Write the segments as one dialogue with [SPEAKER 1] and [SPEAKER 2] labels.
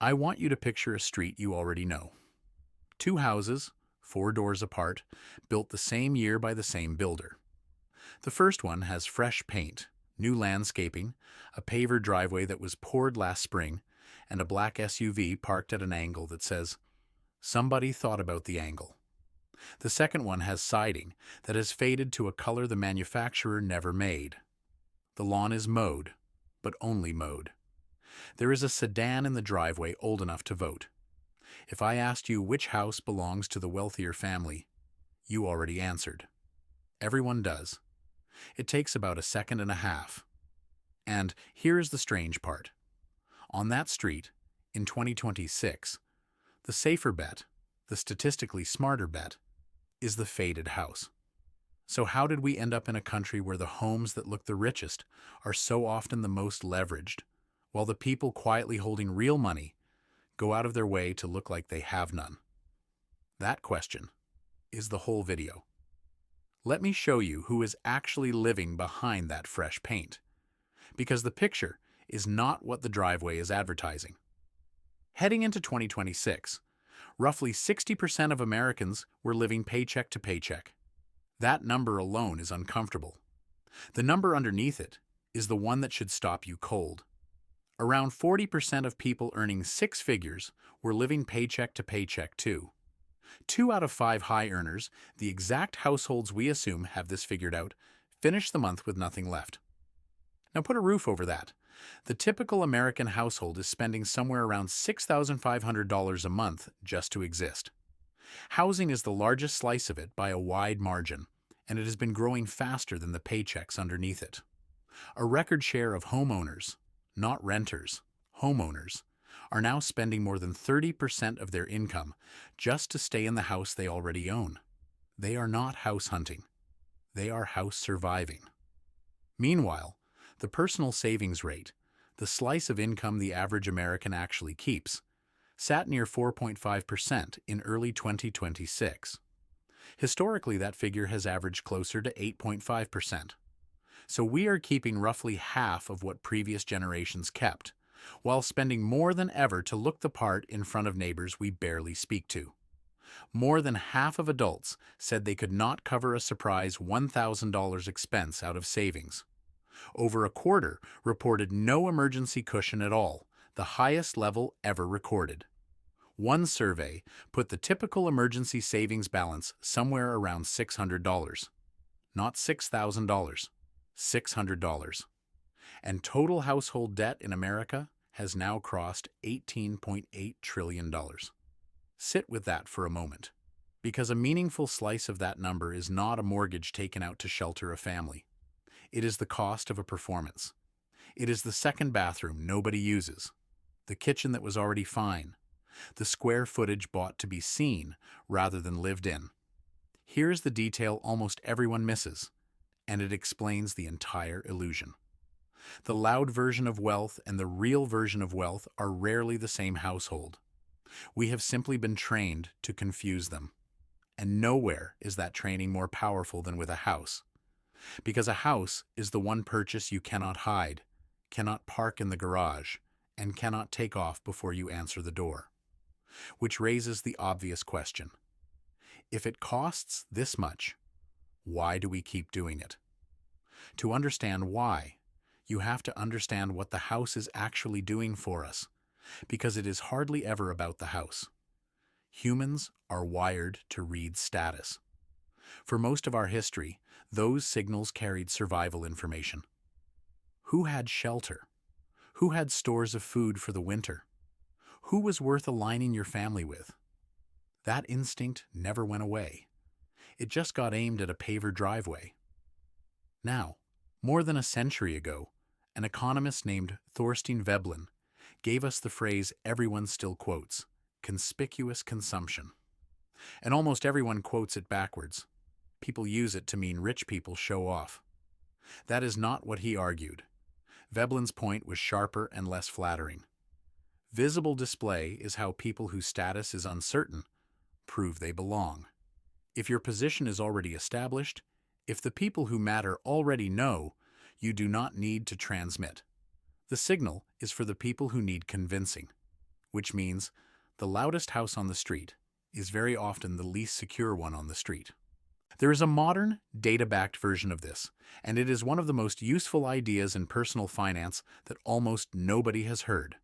[SPEAKER 1] I want you to picture a street you already know. Two houses, four doors apart, built the same year by the same builder. The first one has fresh paint, new landscaping, a paver driveway that was poured last spring, and a black SUV parked at an angle that says, "Somebody thought about the angle." The second one has siding that has faded to a color the manufacturer never made. The lawn is mowed, but only mowed. There is a sedan in the driveway old enough to vote. If I asked you which house belongs to the wealthier family, you already answered. Everyone does. It takes about a second and a half. And here is the strange part. On that street, in 2026, the safer bet, the statistically smarter bet, is the faded house. So how did we end up in a country where the homes that look the richest are so often the most leveraged, while the people quietly holding real money go out of their way to look like they have none? That question is the whole video. Let me show you who is actually living behind that fresh paint, because the picture is not what the driveway is advertising. Heading into 2026, roughly 60% of Americans were living paycheck to paycheck. That number alone is uncomfortable. The number underneath it is the one that should stop you cold. Around 40% of people earning six figures were living paycheck to paycheck too. 2 out of 5 high earners, the exact households we assume have this figured out, finish the month with nothing left. Now put a roof over that. The typical American household is spending somewhere around $6,500 a month just to exist. Housing is the largest slice of it by a wide margin, and it has been growing faster than the paychecks underneath it. A record share of homeowners, not renters, homeowners, are now spending more than 30% of their income just to stay in the house they already own. They are not house hunting. They are house surviving. Meanwhile, the personal savings rate, the slice of income the average American actually keeps, sat near 4.5% in early 2026. Historically, that figure has averaged closer to 8.5%. So we are keeping roughly half of what previous generations kept, while spending more than ever to look the part in front of neighbors we barely speak to. More than half of adults said they could not cover a surprise $1,000 expense out of savings. Over a quarter reported no emergency cushion at all, the highest level ever recorded. One survey put the typical emergency savings balance somewhere around $600. Not $6,000, $600. And total household debt in America has now crossed $18.8 trillion. Sit with that for a moment, because a meaningful slice of that number is not a mortgage taken out to shelter a family. It is the cost of a performance. It is the second bathroom nobody uses, the kitchen that was already fine, the square footage bought to be seen rather than lived in. Here's the detail almost everyone misses, and it explains the entire illusion. The loud version of wealth and the real version of wealth are rarely the same household. We have simply been trained to confuse them. And nowhere is that training more powerful than with a house. Because a house is the one purchase you cannot hide, cannot park in the garage, and cannot take off before you answer the door. Which raises the obvious question. If it costs this much, why do we keep doing it? To understand why, you have to understand what the house is actually doing for us, because it is hardly ever about the house. Humans are wired to read status. For most of our history, those signals carried survival information. Who had shelter? Who had stores of food for the winter? Who was worth aligning your family with? That instinct never went away. It just got aimed at a paver driveway. Now, more than a century ago, an economist named Thorstein Veblen gave us the phrase everyone still quotes, conspicuous consumption. And almost everyone quotes it backwards. People use it to mean rich people show off. That is not what he argued. Veblen's point was sharper and less flattering. Visible display is how people whose status is uncertain prove they belong. If your position is already established, if the people who matter already know, you do not need to transmit. The signal is for the people who need convincing. which means the loudest house on the street is very often the least secure one on the street. There is a modern, data-backed version of this, and it is one of the most useful ideas in personal finance that almost nobody has heard.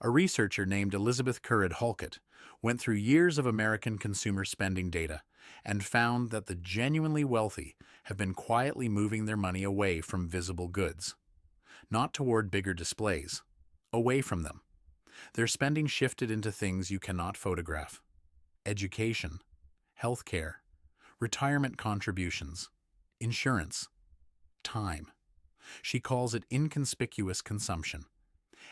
[SPEAKER 1] A researcher named Elizabeth Currid Halkett went through years of American consumer spending data and found that the genuinely wealthy have been quietly moving their money away from visible goods, not toward bigger displays, away from them. Their spending shifted into things you cannot photograph: education, healthcare, retirement contributions, insurance, time. She calls it inconspicuous consumption,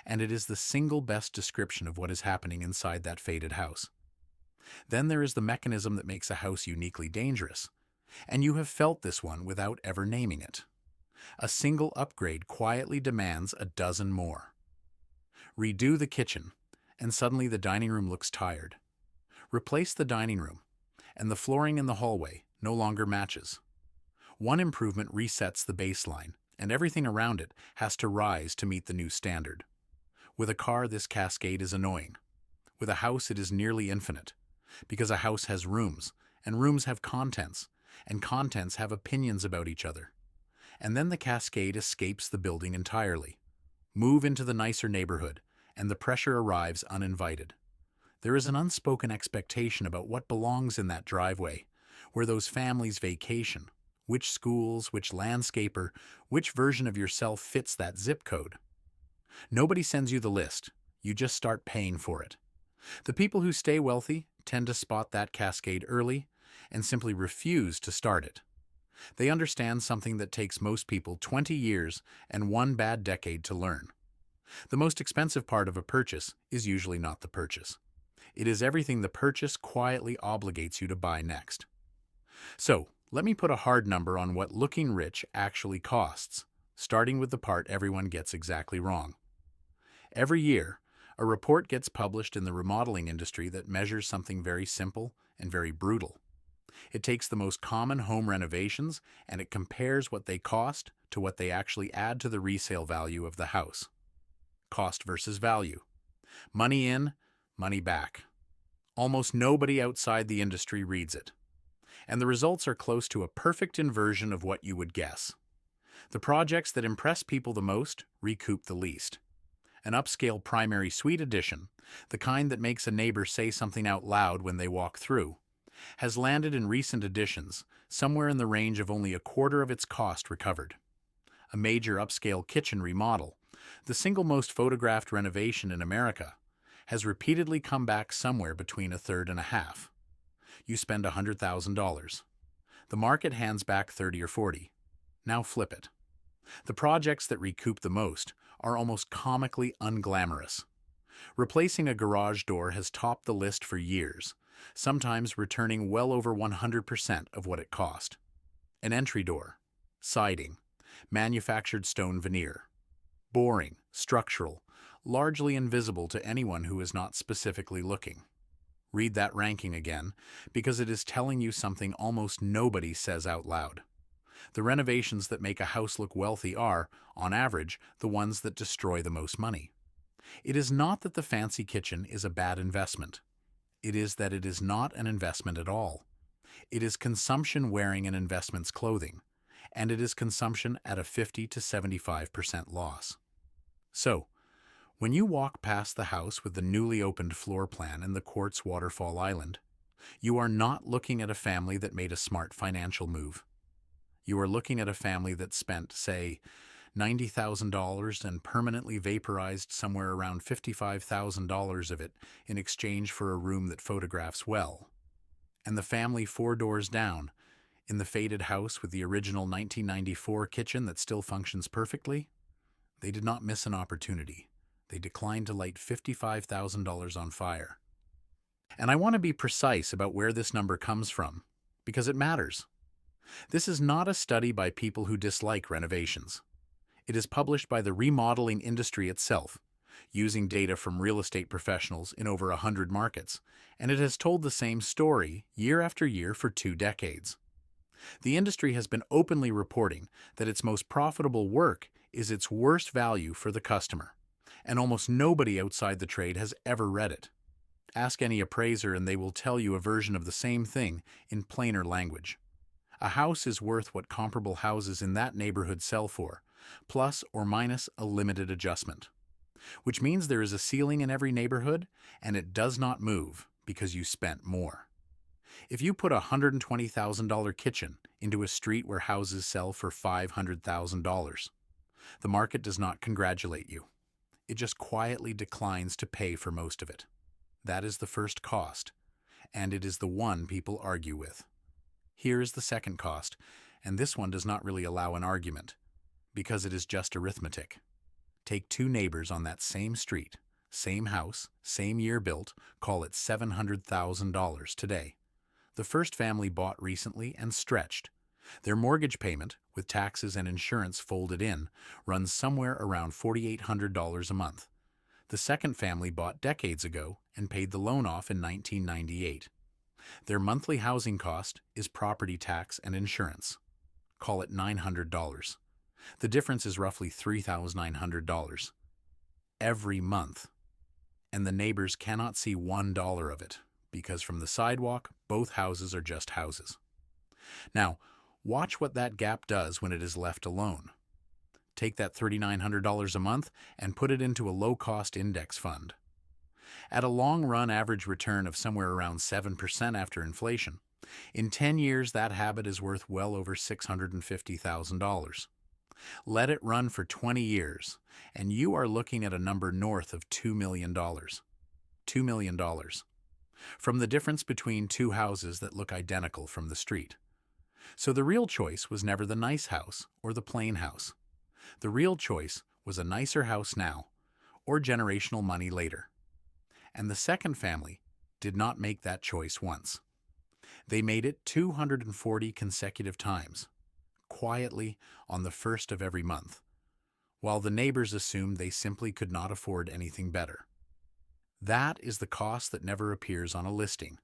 [SPEAKER 1] and it is the single best description of what is happening inside that faded house. Then there is the mechanism that makes a house uniquely dangerous, and you have felt this one without ever naming it. A single upgrade quietly demands a dozen more. Redo the kitchen, and suddenly the dining room looks tired. Replace the dining room, and the flooring in the hallway no longer matches. One improvement resets the baseline, and everything around it has to rise to meet the new standard. With a car, this cascade is annoying. With a house, it is nearly infinite, because a house has rooms, and rooms have contents, and contents have opinions about each other. And then the cascade escapes the building entirely. Move into the nicer neighborhood, and the pressure arrives uninvited. There is an unspoken expectation about what belongs in that driveway, where those families vacation, which schools, which landscaper, which version of yourself fits that zip code. Nobody sends you the list, you just start paying for it. The people who stay wealthy tend to spot that cascade early and simply refuse to start it. They understand something that takes most people 20 years and one bad decade to learn. The most expensive part of a purchase is usually not the purchase. It is everything the purchase quietly obligates you to buy next. So, let me put a hard number on what looking rich actually costs, starting with the part everyone gets exactly wrong. Every year, a report gets published in the remodeling industry that measures something very simple and very brutal. It takes the most common home renovations and it compares what they cost to what they actually add to the resale value of the house. Cost versus value. Money in, money back. Almost nobody outside the industry reads it. And the results are close to a perfect inversion of what you would guess. The projects that impress people the most recoup the least. An upscale primary suite addition, the kind that makes a neighbor say something out loud when they walk through, has landed in recent editions somewhere in the range of only a quarter of its cost recovered. A major upscale kitchen remodel, the single most photographed renovation in America, has repeatedly come back somewhere between a third and a half. You spend $100,000. The market hands back 30 or 40. Now flip it. The projects that recoup the most are almost comically unglamorous. Replacing a garage door has topped the list for years, sometimes returning well over 100% of what it cost. An entry door, siding, manufactured stone veneer. Boring, structural, largely invisible to anyone who is not specifically looking. Read that ranking again, because it is telling you something almost nobody says out loud. The renovations that make a house look wealthy are, on average, the ones that destroy the most money. It is not that the fancy kitchen is a bad investment. It is that it is not an investment at all. It is consumption wearing an investment's clothing, and it is consumption at a 50 to 75% loss. So, when you walk past the house with the newly opened floor plan and the quartz waterfall island, you are not looking at a family that made a smart financial move. You are looking at a family that spent, say, $90,000 and permanently vaporized somewhere around $55,000 of it in exchange for a room that photographs well. And the family 4 doors down, in the faded house with the original 1994 kitchen that still functions perfectly, they did not miss an opportunity. They declined to light $55,000 on fire. And I want to be precise about where this number comes from, because it matters. This is not a study by people who dislike renovations. It is published by the remodeling industry itself, using data from real estate professionals in over 100 markets, and it has told the same story year after year for 2 decades. The industry has been openly reporting that its most profitable work is its worst value for the customer, and almost nobody outside the trade has ever read it. Ask any appraiser and they will tell you a version of the same thing in plainer language. A house is worth what comparable houses in that neighborhood sell for, plus or minus a limited adjustment. Which means there is a ceiling in every neighborhood, and it does not move because you spent more. If you put a $120,000 kitchen into a street where houses sell for $500,000, the market does not congratulate you. It just quietly declines to pay for most of it. That is the first cost, and it is the one people argue with. Here is the second cost, and this one does not really allow an argument, because it is just arithmetic. Take two neighbors on that same street, same house, same year built, call it $700,000 today. The first family bought recently and stretched. Their mortgage payment, with taxes and insurance folded in, runs somewhere around $4,800 a month. The second family bought decades ago and paid the loan off in 1998. Their monthly housing cost is property tax and insurance. Call it $900. The difference is roughly $3,900 every month. And the neighbors cannot see $1 of it, because from the sidewalk, both houses are just houses. Now, watch what that gap does when it is left alone. Take that $3,900 a month and put it into a low-cost index fund. At a long-run average return of somewhere around 7% after inflation, in 10 years that habit is worth well over $650,000. Let it run for 20 years, and you are looking at a number north of $2 million. $2 million. From the difference between two houses that look identical from the street. So the real choice was never the nice house or the plain house. The real choice was a nicer house now, or generational money later. And the second family did not make that choice once. They made it 240 consecutive times, quietly on the first of every month, while the neighbors assumed they simply could not afford anything better. That is the cost that never appears on a listing.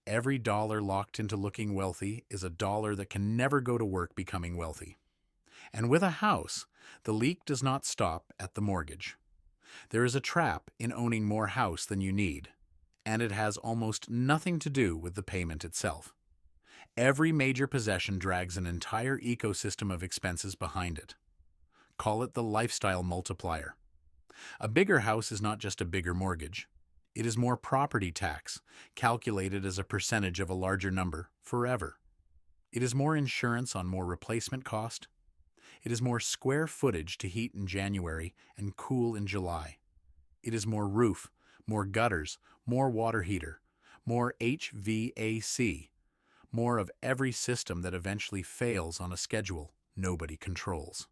[SPEAKER 1] Every dollar locked into looking wealthy is a dollar that can never go to work becoming wealthy. And with a house, the leak does not stop at the mortgage. There is a trap in owning more house than you need, and it has almost nothing to do with the payment itself. Every major possession drags an entire ecosystem of expenses behind it. Call it the lifestyle multiplier. A bigger house is not just a bigger mortgage. It is more property tax, calculated as a percentage of a larger number, forever. It is more insurance on more replacement cost. It is more square footage to heat in January and cool in July. It is more roof, more gutters, more water heater, more HVAC, more of every system that eventually fails on a schedule nobody controls.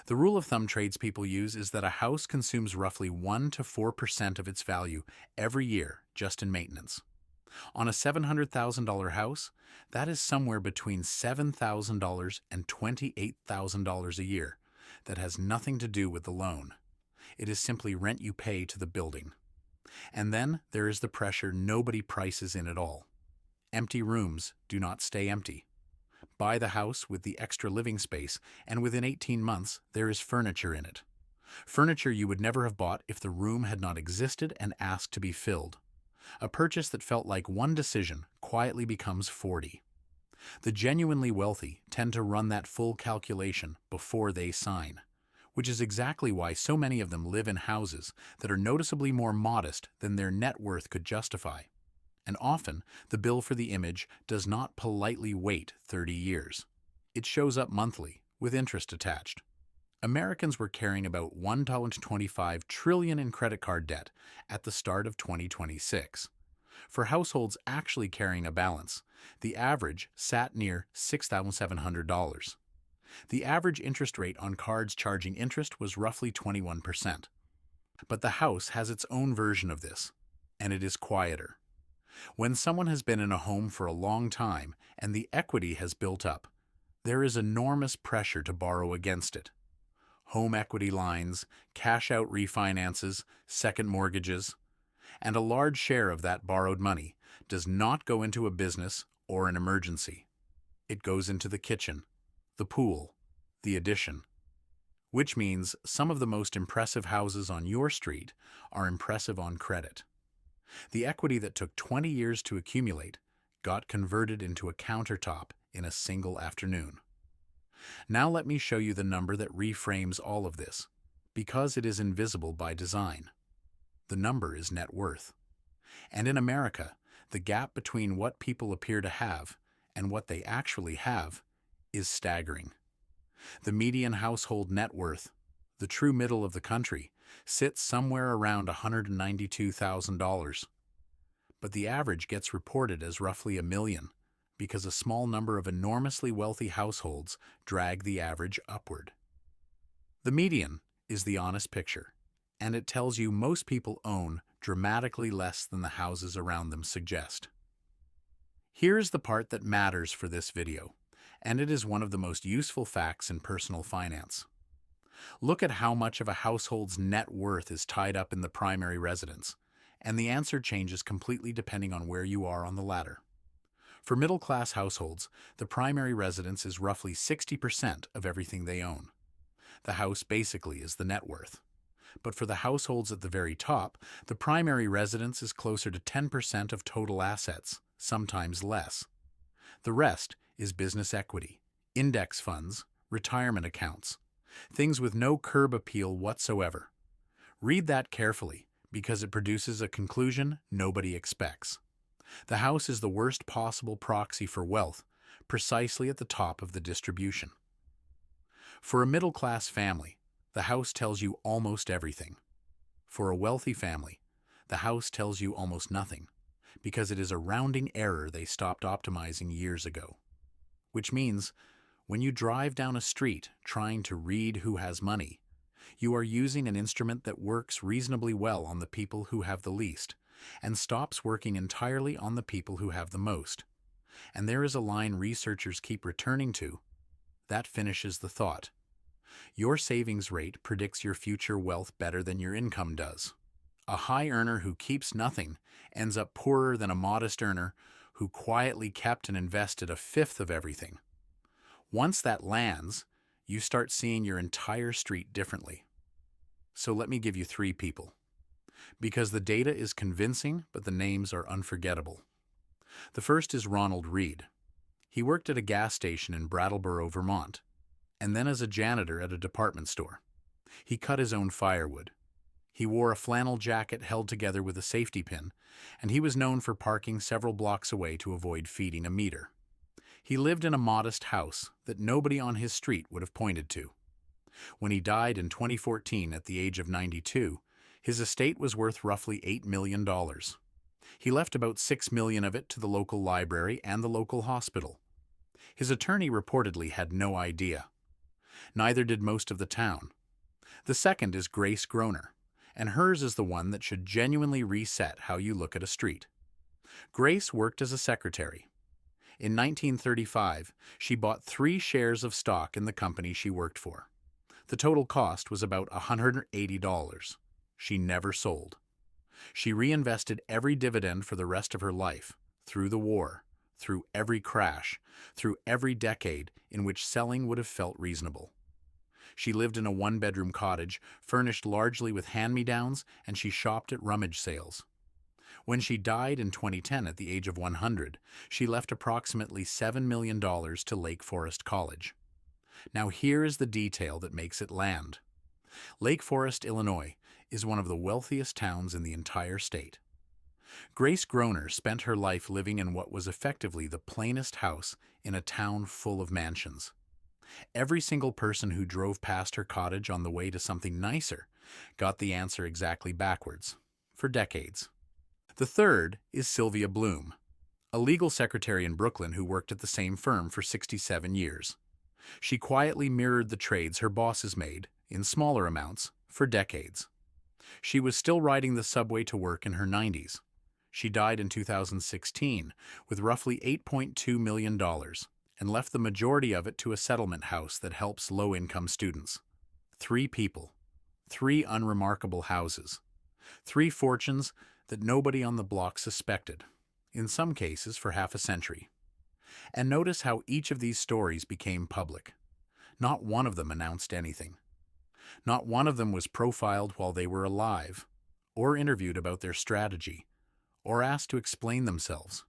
[SPEAKER 1] The rule of thumb tradespeople use is that a house consumes roughly 1 to 4% of its value every year just in maintenance. On a $700,000 house, that is somewhere between $7,000 and $28,000 a year. That has nothing to do with the loan. It is simply rent you pay to the building. And then there is the pressure nobody prices in at all. Empty rooms do not stay empty. Buy the house with the extra living space, and within 18 months, there is furniture in it. Furniture you would never have bought if the room had not existed and asked to be filled. A purchase that felt like one decision quietly becomes 40. The genuinely wealthy tend to run that full calculation before they sign, which is exactly why so many of them live in houses that are noticeably more modest than their net worth could justify. And often, the bill for the image does not politely wait 30 years. It shows up monthly, with interest attached. Americans were carrying about $1.25 trillion in credit card debt at the start of 2026. For households actually carrying a balance, the average sat near $6,700. The average interest rate on cards charging interest was roughly 21%. But the house has its own version of this, and it is quieter. When someone has been in a home for a long time and the equity has built up, there is enormous pressure to borrow against it. Home equity lines, cash-out refinances, second mortgages, and a large share of that borrowed money does not go into a business or an emergency. It goes into the kitchen, the pool, the addition. which means some of the most impressive houses on your street are impressive on credit. The equity that took 20 years to accumulate got converted into a countertop in a single afternoon. Now let me show you the number that reframes all of this, because it is invisible by design. The number is net worth. And in America, the gap between what people appear to have and what they actually have is staggering. The median household net worth, the true middle of the country, sits somewhere around $192,000. But the average gets reported as roughly $1 million, because a small number of enormously wealthy households drag the average upward. The median is the honest picture, and it tells you most people own dramatically less than the houses around them suggest. Here's the part that matters for this video, and it is one of the most useful facts in personal finance. Look at how much of a household's net worth is tied up in the primary residence, and the answer changes completely depending on where you are on the ladder. For middle-class households, the primary residence is roughly 60% of everything they own. The house basically is the net worth. But for the households at the very top, the primary residence is closer to 10% of total assets, sometimes less. The rest is business equity, index funds, retirement accounts, things with no curb appeal whatsoever. Read that carefully, because it produces a conclusion nobody expects. The house is the worst possible proxy for wealth, precisely at the top of the distribution. For a middle-class family, the house tells you almost everything. For a wealthy family, the house tells you almost nothing, because it is a rounding error they stopped optimizing years ago. Which means, when you drive down a street trying to read who has money, you are using an instrument that works reasonably well on the people who have the least, and stops working entirely on the people who have the most. And there is a line researchers keep returning to that finishes the thought. Your savings rate predicts your future wealth better than your income does. A high earner who keeps nothing ends up poorer than a modest earner who quietly kept and invested a fifth of everything. Once that lands, you start seeing your entire street differently. So let me give you 3 people. Because the data is convincing, but the names are unforgettable. The first is Ronald Reed. He worked at a gas station in Brattleboro, Vermont, and then as a janitor at a department store. He cut his own firewood. He wore a flannel jacket held together with a safety pin, and he was known for parking several blocks away to avoid feeding a meter. He lived in a modest house that nobody on his street would have pointed to. When he died in 2014 at the age of 92, his estate was worth roughly $8 million. He left about $6 million of it to the local library and the local hospital. His attorney reportedly had no idea. Neither did most of the town. The second is Grace Groner, and hers is the one that should genuinely reset how you look at a street. Grace worked as a secretary. In 1935, she bought 3 shares of stock in the company she worked for. The total cost was about $180. She never sold. She reinvested every dividend for the rest of her life, through the war, through every crash, through every decade in which selling would have felt reasonable. She lived in a 1-bedroom cottage, furnished largely with hand-me-downs, and she shopped at rummage sales. When she died in 2010 at the age of 100, she left approximately $7 million to Lake Forest College. Now here is the detail that makes it land. Lake Forest, Illinois, is one of the wealthiest towns in the entire state. Grace Groner spent her life living in what was effectively the plainest house in a town full of mansions. Every single person who drove past her cottage on the way to something nicer got the answer exactly backwards, for decades. The third is Sylvia Bloom, a legal secretary in Brooklyn who worked at the same firm for 67 years. She quietly mirrored the trades her bosses made, in smaller amounts, for decades. She was still riding the subway to work in her 90s. She died in 2016 with roughly $8.2 million and left the majority of it to a settlement house that helps low-income students. 3 people, 3 unremarkable houses, 3 fortunes that nobody on the block suspected, in some cases for half a century. And notice how each of these stories became public. Not one of them announced anything. Not one of them was profiled while they were alive, or interviewed about their strategy, or asked to explain themselves.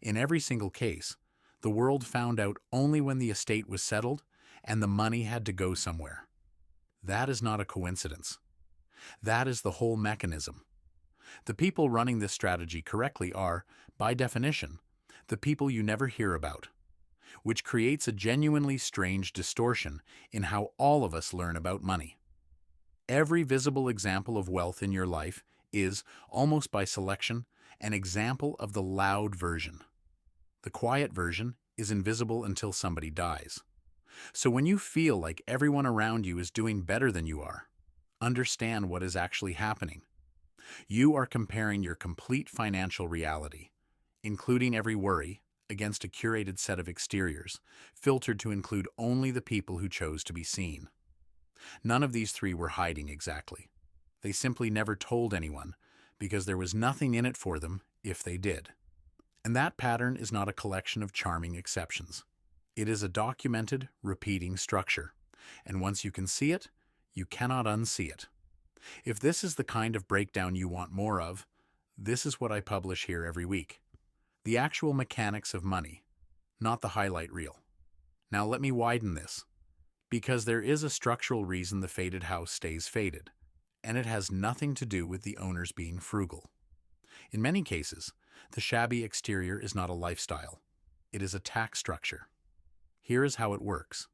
[SPEAKER 1] In every single case, the world found out only when the estate was settled and the money had to go somewhere. That is not a coincidence. That is the whole mechanism. The people running this strategy correctly are, by definition, the people you never hear about, which creates a genuinely strange distortion in how all of us learn about money. Every visible example of wealth in your life is, almost by selection, an example of the loud version. The quiet version is invisible until somebody dies. So when you feel like everyone around you is doing better than you are, understand what is actually happening. You are comparing your complete financial reality, including every worry, against a curated set of exteriors, filtered to include only the people who chose to be seen. None of these three were hiding exactly. They simply never told anyone, because there was nothing in it for them if they did. And that pattern is not a collection of charming exceptions. It is a documented, repeating structure. And once you can see it, you cannot unsee it. If this is the kind of breakdown you want more of, this is what I publish here every week. The actual mechanics of money, not the highlight reel. Now let me widen this, because there is a structural reason the faded house stays faded, and it has nothing to do with the owners being frugal. In many cases, the shabby exterior is not a lifestyle. It is a tax structure. Here is how it works.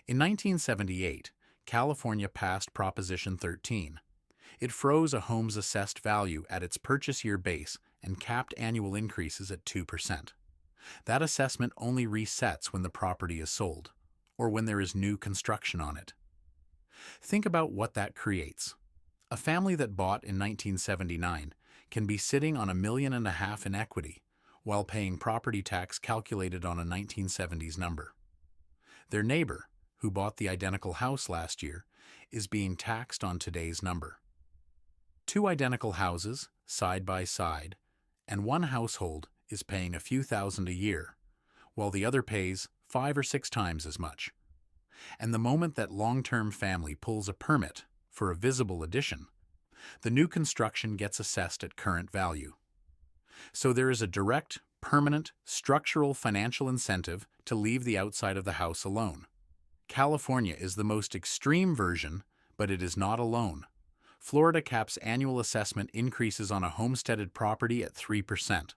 [SPEAKER 1] In 1978, California passed Proposition 13. It froze a home's assessed value at its purchase year base and capped annual increases at 2%. That assessment only resets when the property is sold, or when there is new construction on it. Think about what that creates. A family that bought in 1979 can be sitting on $1.5 million in equity while paying property tax calculated on a 1970s number. Their neighbor, who bought the identical house last year, is being taxed on today's number. Two identical houses, side by side, and one household is paying a few thousand a year, while the other pays 5 or 6 times as much. And the moment that long-term family pulls a permit for a visible addition, the new construction gets assessed at current value. So there is a direct, permanent, structural financial incentive to leave the outside of the house alone. California is the most extreme version, but it is not alone. Florida caps annual assessment increases on a homesteaded property at 3%.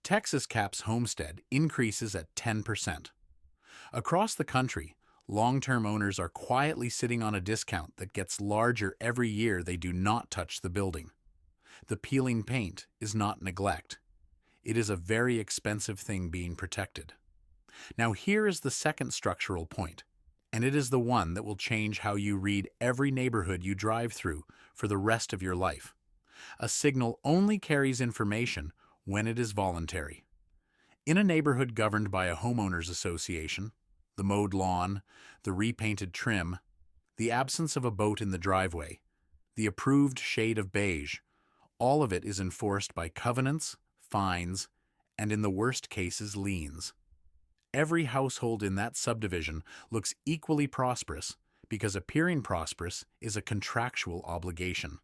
[SPEAKER 1] Texas caps homestead increases at 10%. Across the country, long-term owners are quietly sitting on a discount that gets larger every year they do not touch the building. The peeling paint is not neglect. It is a very expensive thing being protected. Now here is the second structural point, and it is the one that will change how you read every neighborhood you drive through for the rest of your life. A signal only carries information when it is voluntary. In a neighborhood governed by a homeowners association, the mowed lawn, the repainted trim, the absence of a boat in the driveway, the approved shade of beige, all of it is enforced by covenants, fines, and in the worst cases, liens. Every household in that subdivision looks equally prosperous because appearing prosperous is a contractual obligation,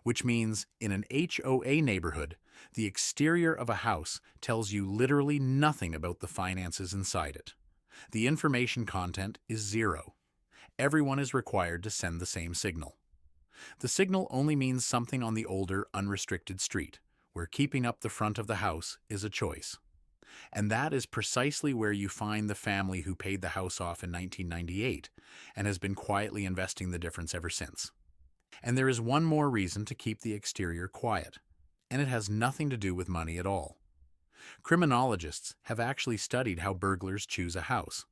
[SPEAKER 1] which means in an HOA neighborhood, the exterior of a house tells you literally nothing about the finances inside it. The information content is zero. Everyone is required to send the same signal. The signal only means something on the older, unrestricted street, where keeping up the front of the house is a choice. And that is precisely where you find the family who paid the house off in 1998 and has been quietly investing the difference ever since. And there is one more reason to keep the exterior quiet, and it has nothing to do with money at all. Criminologists have actually studied how burglars choose a house.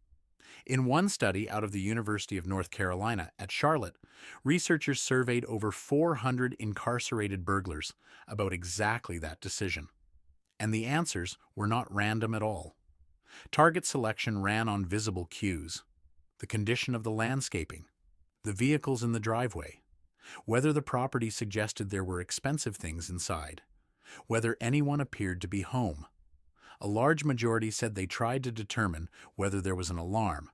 [SPEAKER 1] In one study out of the University of North Carolina at Charlotte, researchers surveyed over 400 incarcerated burglars about exactly that decision. And the answers were not random at all. Target selection ran on visible cues: the condition of the landscaping, the vehicles in the driveway, whether the property suggested there were expensive things inside, whether anyone appeared to be home. A large majority said they tried to determine whether there was an alarm,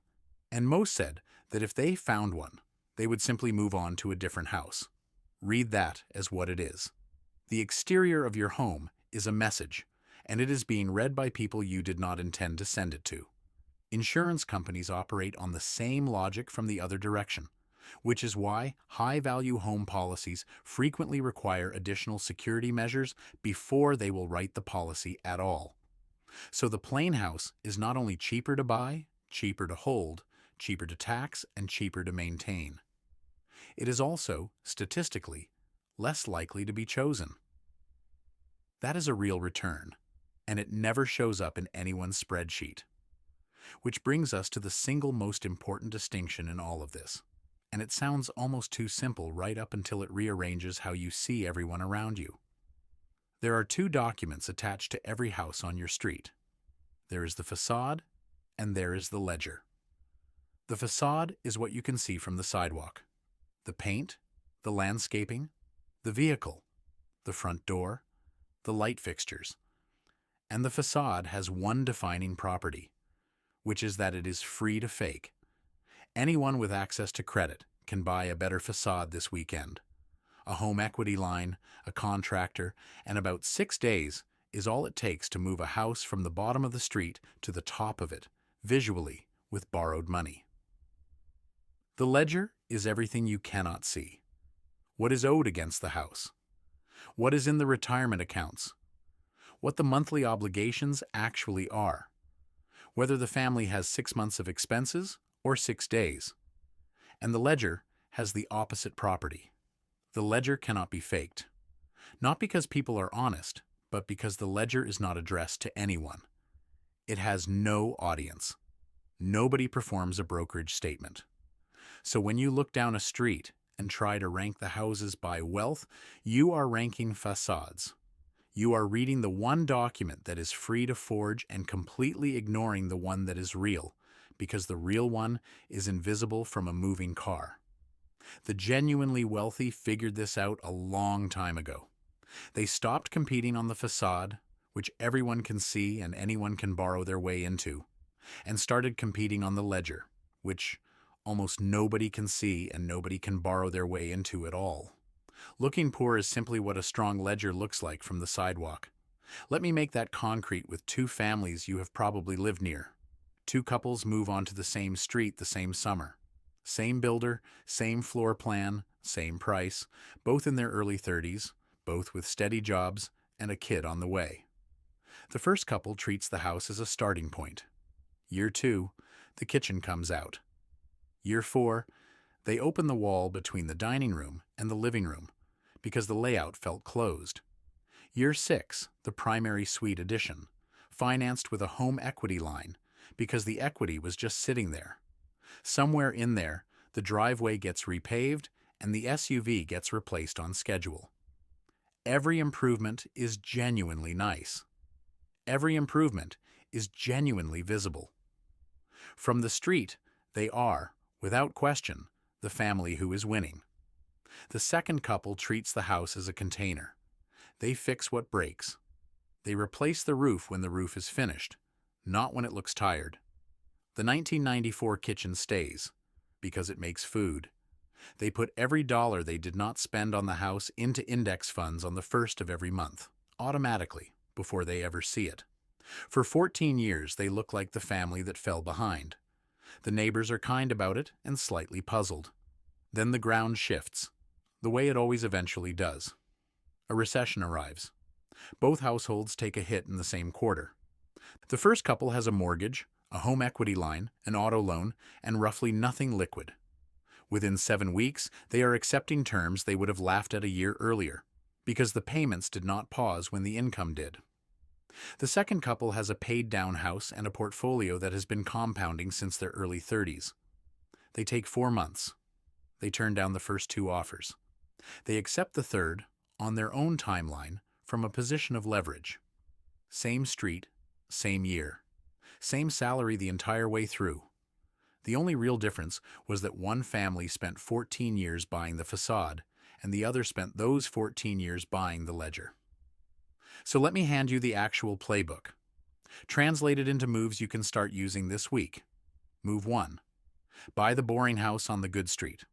[SPEAKER 1] and most said that if they found one, They would simply move on to a different house. Read that as what it is. The exterior of your home is a message, and it is being read by people you did not intend to send it to. Insurance companies operate on the same logic from the other direction, which is why high-value home policies frequently require additional security measures before they will write the policy at all. So the plain house is not only cheaper to buy, cheaper to hold, cheaper to tax, and cheaper to maintain. It is also, statistically, less likely to be chosen. That is a real return, and it never shows up in anyone's spreadsheet. Which brings us to the single most important distinction in all of this. And it sounds almost too simple right up until it rearranges how you see everyone around you. There are two documents attached to every house on your street. There is the facade, and there is the ledger. The facade is what you can see from the sidewalk. The paint, the landscaping, the vehicle, the front door, the light fixtures. And the facade has one defining property, which is that it is free to fake. Anyone with access to credit can buy a better facade this weekend. A home equity line, a contractor, and about 6 days is all it takes to move a house from the bottom of the street to the top of it, visually, with borrowed money. The ledger is everything you cannot see. What is owed against the house? What is in the retirement accounts? What the monthly obligations actually are? Whether the family has 6 months of expenses or 6 days. And the ledger has the opposite property. The ledger cannot be faked. Not because people are honest, but because the ledger is not addressed to anyone. It has no audience. Nobody performs a brokerage statement. So when you look down a street and try to rank the houses by wealth, you are ranking facades. You are reading the one document that is free to forge and completely ignoring the one that is real, because the real one is invisible from a moving car. The genuinely wealthy figured this out a long time ago. They stopped competing on the facade, which everyone can see and anyone can borrow their way into, and started competing on the ledger, which almost nobody can see and nobody can borrow their way into at all. Looking poor is simply what a strong ledger looks like from the sidewalk. Let me make that concrete with two families you have probably lived near. Two couples move onto the same street the same summer. Same builder, same floor plan, same price, both in their early 30s, both with steady jobs and a kid on the way. The first couple treats the house as a starting point. Year 2, the kitchen comes out. Year 4, they open the wall between the dining room and the living room because the layout felt closed. Year 6, the primary suite addition, financed with a home equity line because the equity was just sitting there. Somewhere in there, the driveway gets repaved and the SUV gets replaced on schedule. Every improvement is genuinely nice. Every improvement is genuinely visible. From the street, they are, without question, the family who is winning. The second couple treats the house as a container. They fix what breaks. They replace the roof when the roof is finished, not when it looks tired. The 1994 kitchen stays, because it makes food. They put every dollar they did not spend on the house into index funds on the first of every month, automatically, before they ever see it. For 14 years, they look like the family that fell behind. The neighbors are kind about it and slightly puzzled. Then the ground shifts, the way it always eventually does. A recession arrives. Both households take a hit in the same quarter. The first couple has a mortgage, a home equity line, an auto loan, and roughly nothing liquid. Within 7 weeks, they are accepting terms they would have laughed at a year earlier, because the payments did not pause when the income did. The second couple has a paid-down house and a portfolio that has been compounding since their early 30s. They take 4 months. They turn down the first 2 offers. They accept the third, on their own timeline, from a position of leverage. Same street, same year. Same salary the entire way through. The only real difference was that one family spent 14 years buying the facade, and the other spent those 14 years buying the ledger. So let me hand you the actual playbook. Translated into moves you can start using this week. Move 1. Buy the boring house on the good street.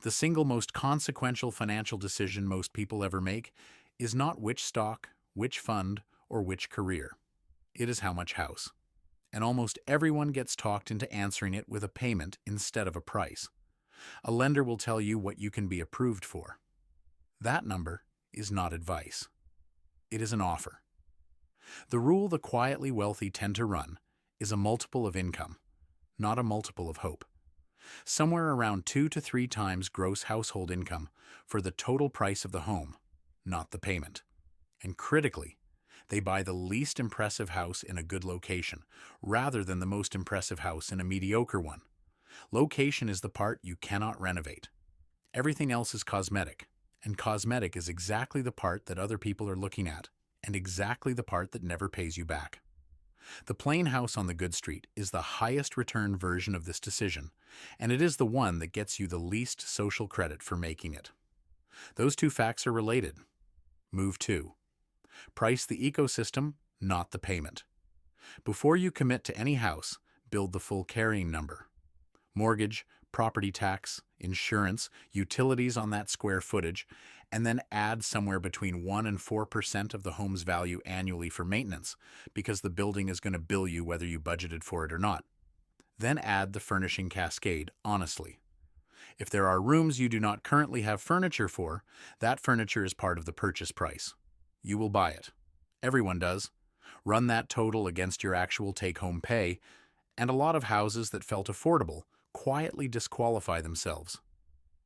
[SPEAKER 1] The single most consequential financial decision most people ever make is not which stock, which fund, or which career. It is how much house. And almost everyone gets talked into answering it with a payment instead of a price. A lender will tell you what you can be approved for. That number is not advice. It is an offer. The rule the quietly wealthy tend to run is a multiple of income, not a multiple of hope. Somewhere around 2 to 3 times gross household income for the total price of the home, not the payment. And critically, they buy the least impressive house in a good location, rather than the most impressive house in a mediocre one. Location is the part you cannot renovate. Everything else is cosmetic, and cosmetic is exactly the part that other people are looking at, and exactly the part that never pays you back. The plain house on the good street is the highest return version of this decision, and it is the one that gets you the least social credit for making it. Those two facts are related. Move 2. Price the ecosystem, not the payment. Before you commit to any house, build the full carrying number. Mortgage, property tax, insurance, utilities on that square footage, and then add somewhere between 1 and 4% of the home's value annually for maintenance, because the building is going to bill you whether you budgeted for it or not. Then add the furnishing cascade, honestly. If there are rooms you do not currently have furniture for, that furniture is part of the purchase price. You will buy it. Everyone does. Run that total against your actual take-home pay, and a lot of houses that felt affordable quietly disqualify themselves.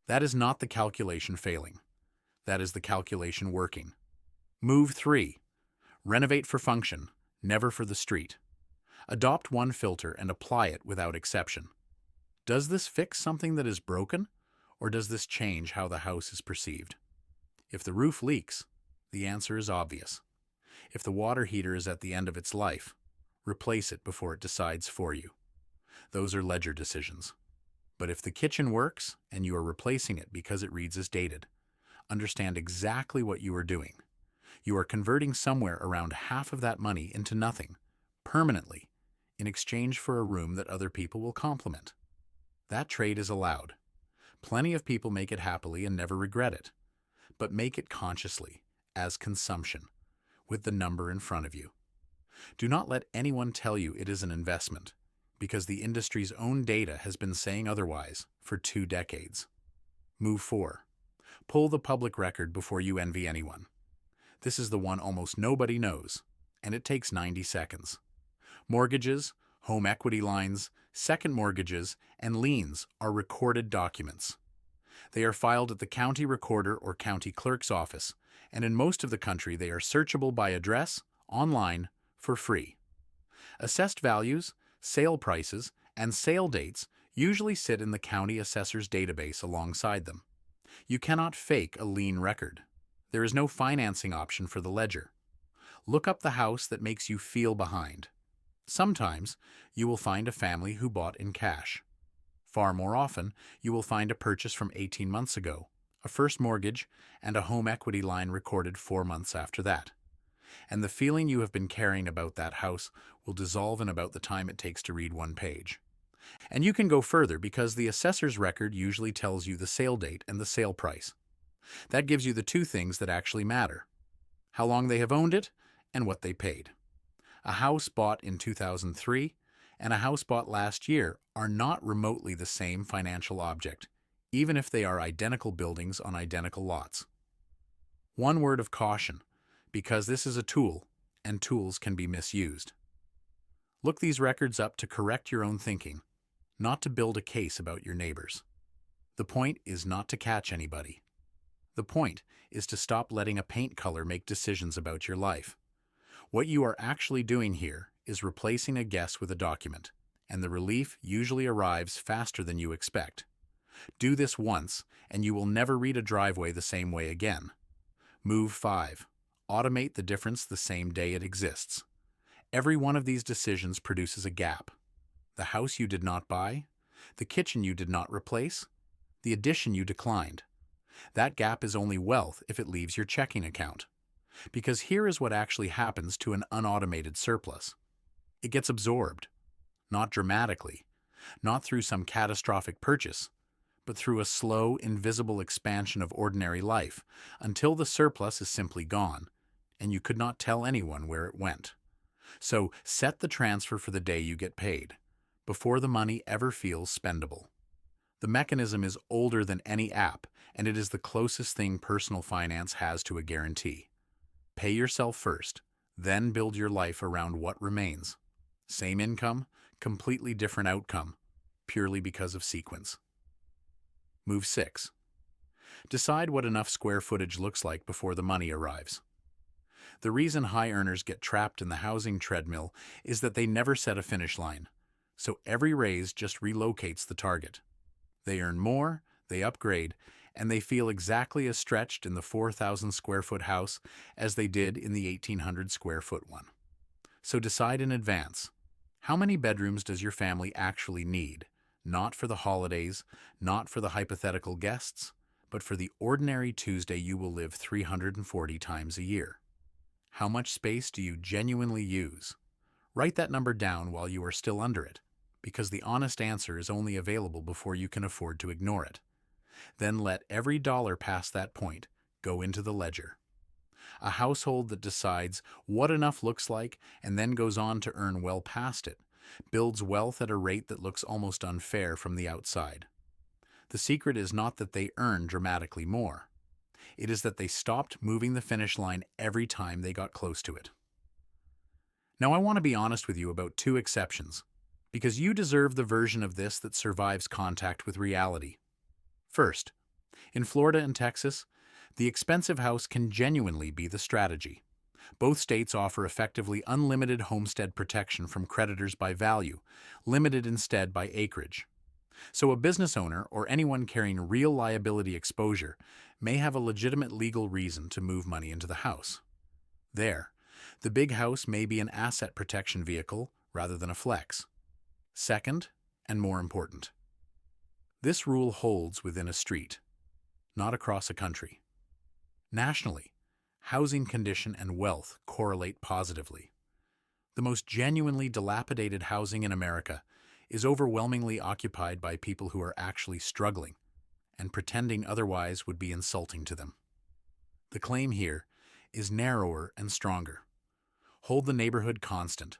[SPEAKER 1] That is not the calculation failing. That is the calculation working. Move 3. Renovate for function, never for the street. Adopt one filter and apply it without exception. Does this fix something that is broken, or does this change how the house is perceived? If the roof leaks, the answer is obvious. If the water heater is at the end of its life, replace it before it decides for you. Those are ledger decisions. But if the kitchen works and you are replacing it because it reads as dated, understand exactly what you are doing. You are converting somewhere around half of that money into nothing, permanently, in exchange for a room that other people will compliment. That trade is allowed. Plenty of people make it happily and never regret it. But make it consciously, as consumption, with the number in front of you. Do not let anyone tell you it is an investment, because the industry's own data has been saying otherwise for 2 decades. Move 4. Pull the public record before you envy anyone. This is the one almost nobody knows, and it takes 90 seconds. Mortgages, home equity lines, second mortgages, and liens are recorded documents. They are filed at the county recorder or county clerk's office, and in most of the country they are searchable by address, online, for free. Assessed values, sale prices, and sale dates usually sit in the county assessor's database alongside them. You cannot fake a lien record. There is no financing option for the ledger. Look up the house that makes you feel behind. Sometimes you will find a family who bought in cash. Far more often, you will find a purchase from 18 months ago, a first mortgage, and a home equity line recorded 4 months after that. And the feeling you have been carrying about that house will dissolve in about the time it takes to read one page. And you can go further because the assessor's record usually tells you the sale date and the sale price. That gives you the 2 things that actually matter: how long they have owned it and what they paid. A house bought in 2003 and a house bought last year are not remotely the same financial object, even if they are identical buildings on identical lots. One word of caution, because this is a tool, and tools can be misused. Look these records up to correct your own thinking, not to build a case about your neighbors. The point is not to catch anybody. The point is to stop letting a paint color make decisions about your life. What you are actually doing here is replacing a guess with a document, and the relief usually arrives faster than you expect. Do this once, and you will never read a driveway the same way again. Move 5. Automate the difference the same day it exists. Every one of these decisions produces a gap. The house you did not buy, the kitchen you did not replace, the addition you declined. That gap is only wealth if it leaves your checking account. Because here is what actually happens to an unautomated surplus. It gets absorbed. Not dramatically, not through some catastrophic purchase, but through a slow, invisible expansion of ordinary life until the surplus is simply gone, and you could not tell anyone where it went. So set the transfer for the day you get paid, before the money ever feels spendable. The mechanism is older than any app, and it is the closest thing personal finance has to a guarantee. Pay yourself first, then build your life around what remains. Same income, completely different outcome, purely because of sequence. Move 6. Decide what enough square footage looks like before the money arrives. The reason high earners get trapped in the housing treadmill is that they never set a finish line, so every raise just relocates the target. They earn more, they upgrade, and they feel exactly as stretched in the 4,000 square foot house as they did in the 1,800 square foot one. So decide in advance. How many bedrooms does your family actually need? Not for the holidays, not for the hypothetical guests, but for the ordinary Tuesday you will live 340 times a year. How much space do you genuinely use? Write that number down while you are still under it, because the honest answer is only available before you can afford to ignore it. Then let every dollar past that point go into the ledger. A household that decides what enough looks like and then goes on to earn well past it builds wealth at a rate that looks almost unfair from the outside. The secret is not that they earn dramatically more. It is that they stopped moving the finish line every time they got close to it. Now I want to be honest with you about 2 exceptions, because you deserve the version of this that survives contact with reality. First, in Florida and Texas, the expensive house can genuinely be the strategy. Both states offer effectively unlimited homestead protection from creditors by value, limited instead by acreage. So a business owner or anyone carrying real liability exposure may have a legitimate legal reason to move money into the house. There, the big house may be an asset protection vehicle rather than a flex. Second, and more important, this rule holds within a street, not across a country. Nationally, housing condition and wealth correlate positively. The most genuinely dilapidated housing in America is overwhelmingly occupied by people who are actually struggling, and pretending otherwise would be insulting to them. The claim here is narrower and stronger. Hold the neighborhood constant.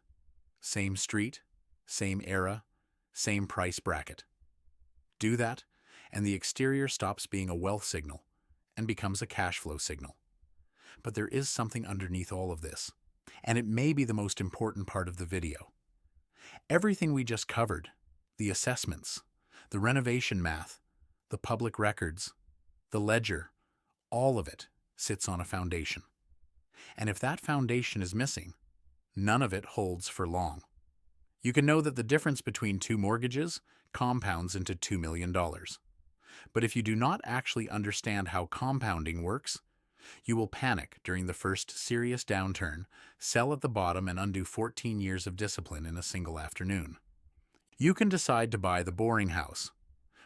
[SPEAKER 1] Same street, same era, same price bracket. Do that, and the exterior stops being a wealth signal and becomes a cash flow signal. But there is something underneath all of this, and it may be the most important part of the video. Everything we just covered, the assessments, the renovation math, the public records, the ledger, all of it sits on a foundation. And if that foundation is missing, none of it holds for long. You can know that the difference between 2 mortgages compounds into $2 million. But if you do not actually understand how compounding works, you will panic during the first serious downturn, sell at the bottom, and undo 14 years of discipline in a single afternoon. You can decide to buy the boring house,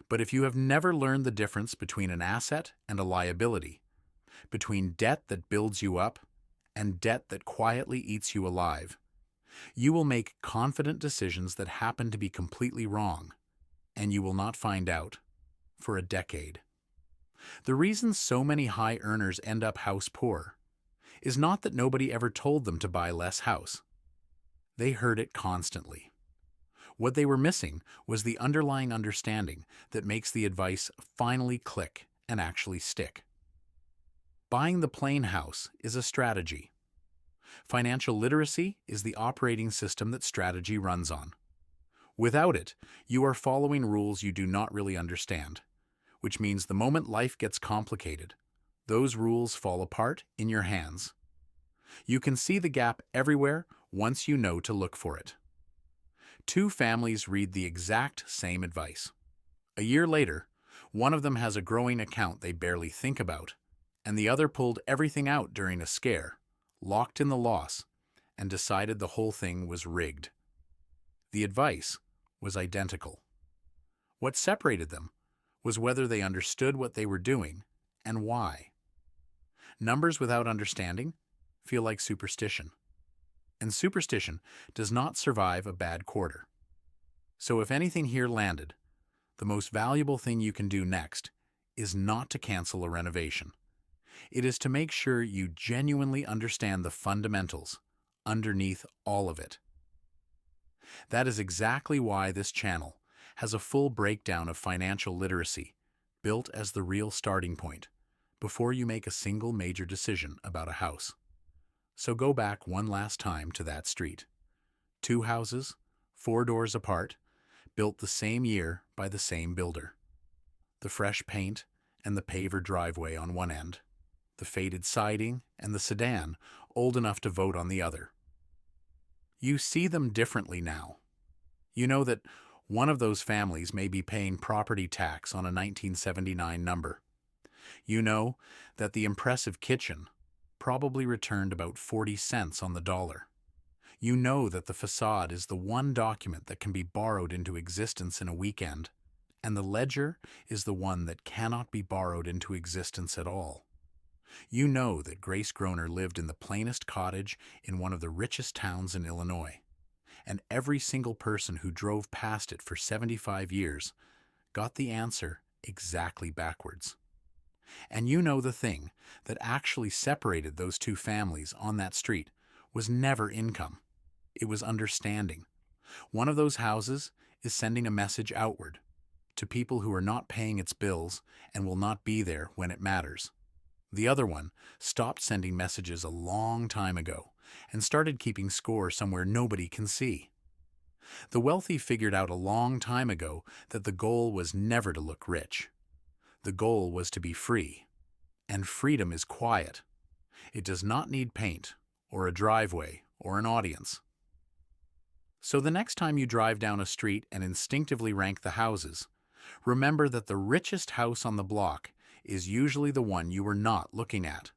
[SPEAKER 1] but if you have never learned the difference between an asset and a liability, between debt that builds you up and debt that quietly eats you alive, you will make confident decisions that happen to be completely wrong, and you will not find out for a decade. The reason so many high earners end up house poor is not that nobody ever told them to buy less house. They heard it constantly. What they were missing was the underlying understanding that makes the advice finally click and actually stick. Buying the plain house is a strategy. Financial literacy is the operating system that strategy runs on. Without it, you are following rules you do not really understand, which means the moment life gets complicated, those rules fall apart in your hands. You can see the gap everywhere once you know to look for it. 2 families read the exact same advice. A year later, one of them has a growing account they barely think about, and the other pulled everything out during a scare, locked in the loss, and decided the whole thing was rigged. The advice was identical. What separated them was whether they understood what they were doing and why. Numbers without understanding feel like superstition, and superstition does not survive a bad quarter. So if anything here landed, The most valuable thing you can do next is not to cancel a renovation. It is to make sure you genuinely understand the fundamentals underneath all of it. That is exactly why this channel has a full breakdown of financial literacy, built as the real starting point before you make a single major decision about a house. So go back one last time to that street. 2 houses, 4 doors apart, built the same year by the same builder. The fresh paint and the paver driveway on one end, the faded siding and the sedan old enough to vote on the other. You see them differently now. You know that one of those families may be paying property tax on a 1979 number. You know that the impressive kitchen probably returned about 40 cents on the dollar. You know that the facade is the one document that can be borrowed into existence in a weekend, and the ledger is the one that cannot be borrowed into existence at all. You know that Grace Groner lived in the plainest cottage in one of the richest towns in Illinois, and every single person who drove past it for 75 years got the answer exactly backwards. And you know the thing that actually separated those two families on that street was never income. It was understanding. One of those houses is sending a message outward to people who are not paying its bills and will not be there when it matters. The other one stopped sending messages a long time ago and started keeping score somewhere nobody can see. The wealthy figured out a long time ago that the goal was never to look rich. The goal was to be free. And freedom is quiet. It does not need paint, or a driveway, or an audience. So the next time you drive down a street and instinctively rank the houses, remember that the richest house on the block is usually the one you were not looking at.